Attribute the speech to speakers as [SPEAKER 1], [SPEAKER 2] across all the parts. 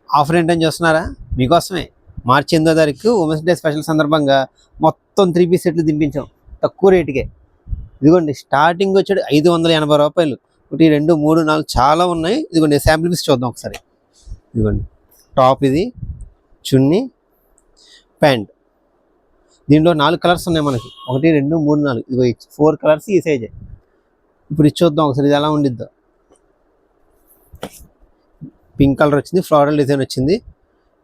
[SPEAKER 1] Offer ఏంటని చూస్తున్నారా? మీకోసమే మార్చి 8వ తారీఖు ఉమెన్స్ డే స్పెషల్ సందర్భంగా మొత్తం 3 పీస్ సెట్లు దింపించాం తక్కువ రేటుకే. ఇదిగోండి స్టార్టింగ్ వచ్చాడు 580 రూపాయలు. 1 2 3 4 చాలా ఉన్నాయి. ఇదిగోండి శాంపిల్ పీస్ చూద్దాం ఒకసారి. ఇదిగోండి టాప్, ఇది చున్నీ, ప్యాంట్. దీంట్లో 4 కలర్స్ ఉన్నాయి మనకి. 1 2 3 4 ఇదిగో 4 కలర్స్ ఈ సైజే. ఇప్పుడు ఇది చూద్దాం ఒకసారి, ఇది ఎలా ఉండిద్దో. పింక్ కలర్ వచ్చింది, ఫ్లోరల్ డిజైన్ వచ్చింది.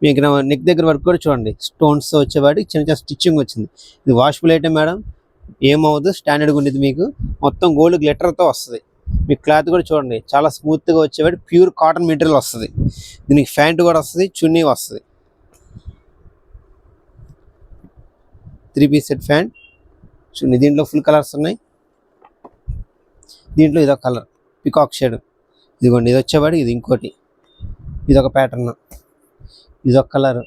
[SPEAKER 1] మీకు నెక్ దగ్గర వరకు కూడా చూడండి స్టోన్స్ వచ్చేవాడికి చిన్న చిన్న స్టిచ్చింగ్ వచ్చింది. ఇది వాషబుల్ ఐటమ్ మేడం, ఏమవుదు, స్టాండర్డ్గా ఉండేది. మీకు మొత్తం గోల్డ్ గ్లిటర్తో వస్తుంది. మీకు క్లాత్ కూడా చూడండి చాలా స్మూత్గా వచ్చేవాడి ప్యూర్ కాటన్ మెటీరియల్ వస్తుంది. దీనికి ప్యాంట్ కూడా వస్తుంది, చున్నీ వస్తుంది. 3 పీస్ సెట్ ప్యాంట్, చున్నీ. దీంట్లో ఫుల్ కలర్స్ ఉన్నాయి. దీంట్లో ఇదొక కలర్ పికాక్ షేడ్. ఇదిగోండి ఇది వచ్చేవాడి, ఇది ఇంకోటి, ఇదొక ప్యాటర్న్, ఇదొక కలర్.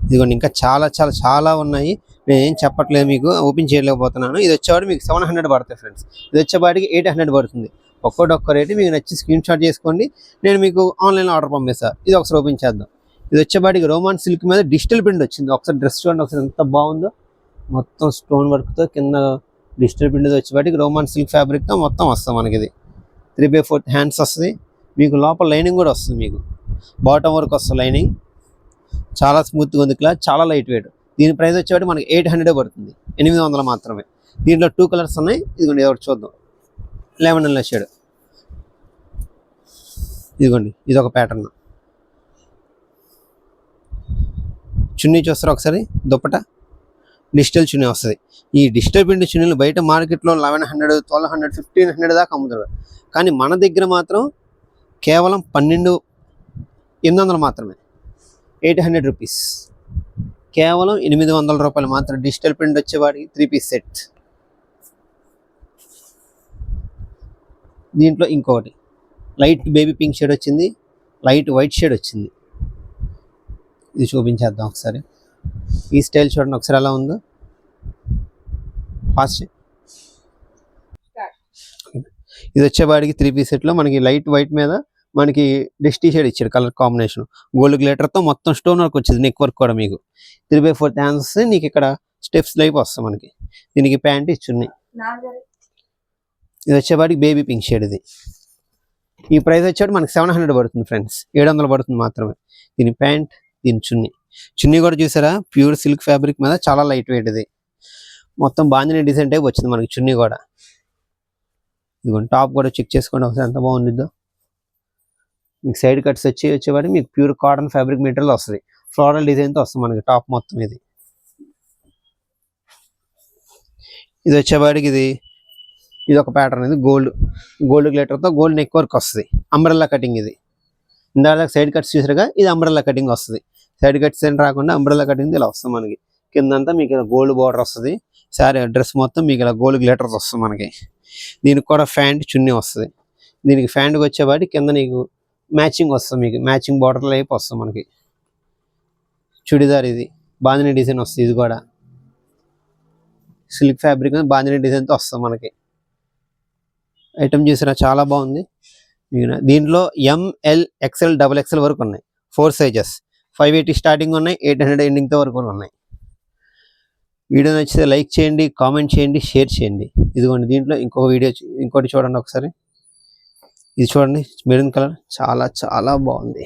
[SPEAKER 1] ఇదిగోండి ఇంకా చాలా చాలా చాలా ఉన్నాయి. నేను ఏం చెప్పట్లేదు, మీకు ఓపెన్ చేయలేకపోతున్నాను. ఇది వచ్చేవాడు మీకు 700 పడుతుంది ఫ్రెండ్స్. ఇది వచ్చేవాడికి 800 పడుతుంది. ఒక్కొక్క రేటు మీకు నచ్చి స్క్రీన్ షాట్ చేసుకోండి, నేను మీకు ఆన్లైన్లో ఆర్డర్ పంపిస్తాను. ఇది ఒకసారి ఓపెన్ చేద్దాం. ఇది వచ్చేవాడికి రోమాన్ సిల్క్ మీద డిజిటల్ ప్రింట్ వచ్చింది. ఒకసారి డ్రెస్ చూడండి ఒకసారి ఎంత బాగుందో. మొత్తం స్టోన్ వర్క్తో కింద డిజిటల్ ప్రింట్ వచ్చేవాడికి రోమాన్ సిల్క్ ఫ్యాబ్రిక్తో మొత్తం వస్తుంది మనకి. ఇది 3/4 హ్యాండ్స్ వస్తుంది. మీకు లోపల లైనింగ్ కూడా వస్తుంది. మీకు బాటమ్ వరకు వస్తుంది లైనింగ్. చాలా స్మూత్గా ఉంది క్లాత్, చాలా లైట్ వెయిట్. దీని ప్రైస్ వచ్చేవాటి మనకి 800 పడుతుంది, 800 మాత్రమే. దీంట్లో 2 కలర్స్ ఉన్నాయి. ఇదిగోండి ఎవరు చూద్దాం. Lemon yellow shade. ఇదిగోండి ఇదొక ప్యాటర్న్. చున్నీ చూస్తారు ఒకసారి, దుప్పట డిజిటల్ చున్నీ వస్తుంది. ఈ డిజిటల్ ప్రింట్ చున్నీలు బయట మార్కెట్లో 1100, 1200, 1500 దాకా అమ్ముతారు. కానీ మన దగ్గర మాత్రం కేవలం 12,800 మాత్రమే. 800 రూపీస్, కేవలం 800 రూపాయలు మాత్రం. డిజిటల్ ప్రింట్ వచ్చేవాడికి 3 పీస్ సెట్. దీంట్లో ఇంకొకటి లైట్ బేబీ పింక్ షేడ్ వచ్చింది, లైట్ వైట్ షేడ్ వచ్చింది. ఇది చూపించేద్దాం ఒకసారి. ఈ స్టైల్ చూడండి ఒకసారి ఎలా ఉందో. ఫాస్ట్. ఇది వచ్చేవాడికి 3 పీస్ సెట్లో మనకి లైట్ వైట్ మీద మనకి డస్టీ షేడ్ ఇచ్చాడు కలర్ కాంబినేషన్. గోల్డ్ గ్లిటర్తో మొత్తం స్టోన్ వర్క్ వచ్చింది. నెక్ వర్క్ కూడా మీకు 3/4 హ్యాండ్స్ వస్తే నీకు ఇక్కడ స్టెప్స్ లైఫ్ వస్తుంది మనకి. దీనికి ప్యాంట్ ఇచ్చున్నాయి. ఇది వచ్చేవాడికి బేబీ పింక్ షేడ్. ఇది ఈ ప్రైస్ వచ్చేవాడు మనకి 700 పడుతుంది ఫ్రెండ్స్, 700 పడుతుంది మాత్రమే. దీని ప్యాంట్, దీని చున్నీ. చున్నీ కూడా చూసారా ప్యూర్ సిల్క్ ఫ్యాబ్రిక్ మీద చాలా లైట్ వెయిట్. ఇది మొత్తం బాందిని డిజైన్ టైప్ వచ్చింది మనకి చున్నీ కూడా. ఇదిగోండి టాప్ కూడా చెక్ చేసుకోండి ఒకసారి ఎంత బాగుండిద్దో. మీకు సైడ్ కట్స్ వచ్చేవాడి మీకు ప్యూర్ కాటన్ ఫ్యాబ్రిక్ మెటీరియల్ వస్తుంది. ఫ్లోరల్ డిజైన్తో వస్తుంది మనకి టాప్ మొత్తం. ఇది వచ్చేవాడికి ఇది ఒక ప్యాటర్న్. ఇది గోల్డ్ గ్లిటర్తో గోల్డ్ నెక్ వర్క్ వస్తుంది. Umbrella cutting. ఇది ఇందాక సైడ్ కట్స్ చూసారుగా, ఇది అంబ్రెల్లా కటింగ్ వస్తుంది. సైడ్ కట్స్ ఏం రాకుండా అంబ్రెల్లా కటింగ్ ఇలా వస్తుంది మనకి. కిందంతా మీకు ఇలా గోల్డ్ బార్డర్ వస్తుంది. సారీ డ్రెస్ మొత్తం మీకు ఇలా గోల్డ్ గ్లిటర్స్ వస్తుంది మనకి. దీనికి కూడా ప్యాంట్, చున్నీ వస్తుంది. దీనికి ప్యాంట్కి వచ్చేవాడి కింద నీకు మ్యాచింగ్ వస్తుంది. మీకు మ్యాచింగ్ బార్డర్ లైప్ వస్తుంది మనకి. చుడిదార్. ఇది బాందిని డిజైన్ వస్తుంది. ఇది కూడా సిల్క్ ఫ్యాబ్రిక్ బాందిని డిజైన్తో వస్తుంది మనకి. ఐటమ్ చూసినా చాలా బాగుంది. దీంట్లో ML, XL, XXL వరకు ఉన్నాయి. 4 సైజెస్. 580 స్టార్టింగ్ ఉన్నాయి, 800 ఎండింగ్తో వరకు ఉన్నాయి. వీడియో నచ్చితే లైక్ చేయండి, కామెంట్ చేయండి, షేర్ చేయండి. ఇదిగోండి దీంట్లో ఇంకోటి చూడండి ఒకసారి. ఇది చూడండి మెరూన్ కలర్, చాలా చాలా బాగుంది.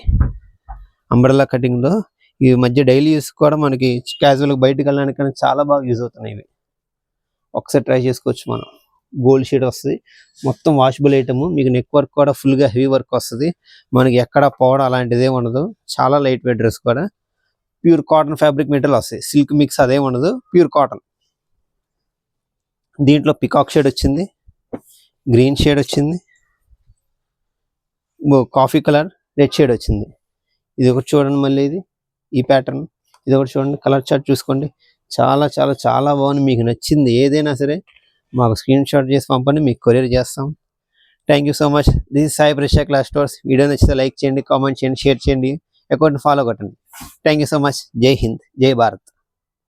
[SPEAKER 1] అంబ్రెల్లా కటింగ్లో ఈ మధ్య డైలీ యూస్ కూడా మనకి క్యాజువల్గా బయటకు వెళ్ళడానికి చాలా బాగా యూజ్ అవుతున్నాయి. ఇవి ఒకసారి ట్రై చేసుకోవచ్చు మనం. గోల్డ్ షేడ్ వస్తుంది. మొత్తం వాషబుల్ ఐటమ్. మీకు నెక్ వర్క్ కూడా ఫుల్గా హెవీ వర్క్ వస్తుంది. మనకి ఎక్కడ పోవడం అలాంటిదే ఉండదు. చాలా లైట్ వెయిట్ డ్రెస్ కూడా. ప్యూర్ కాటన్ ఫ్యాబ్రిక్ మెటీరియల్ వస్తాయి. సిల్క్ మిక్స్ అదే ఉండదు, ప్యూర్ కాటన్. దీంట్లో పికాక్ షేడ్ వచ్చింది, గ్రీన్ షేడ్ వచ్చింది, కాఫీ కలర్, రెడ్ షేడ్ వచ్చింది. ఇది ఒకటి చూడండి మళ్ళీ. ఈ ప్యాటర్న్. ఇది ఒకటి చూడండి. కలర్ చార్ట్ చూసుకోండి. చాలా చాలా చాలా బాగుంది. మీకు నచ్చింది ఏదైనా సరే మాకు స్క్రీన్ షాట్ చేసి పంపండి, మీకు కొరియర్ చేస్తాం. Thank you so much. This is Sai Prisha class stores. Video నచ్చితే లైక్ చేయండి, కామెంట్ చేయండి, షేర్ చేయండి, అకౌంట్ని ఫాలో కొట్టండి. Thank you so much. జై హింద్, జై భారత్.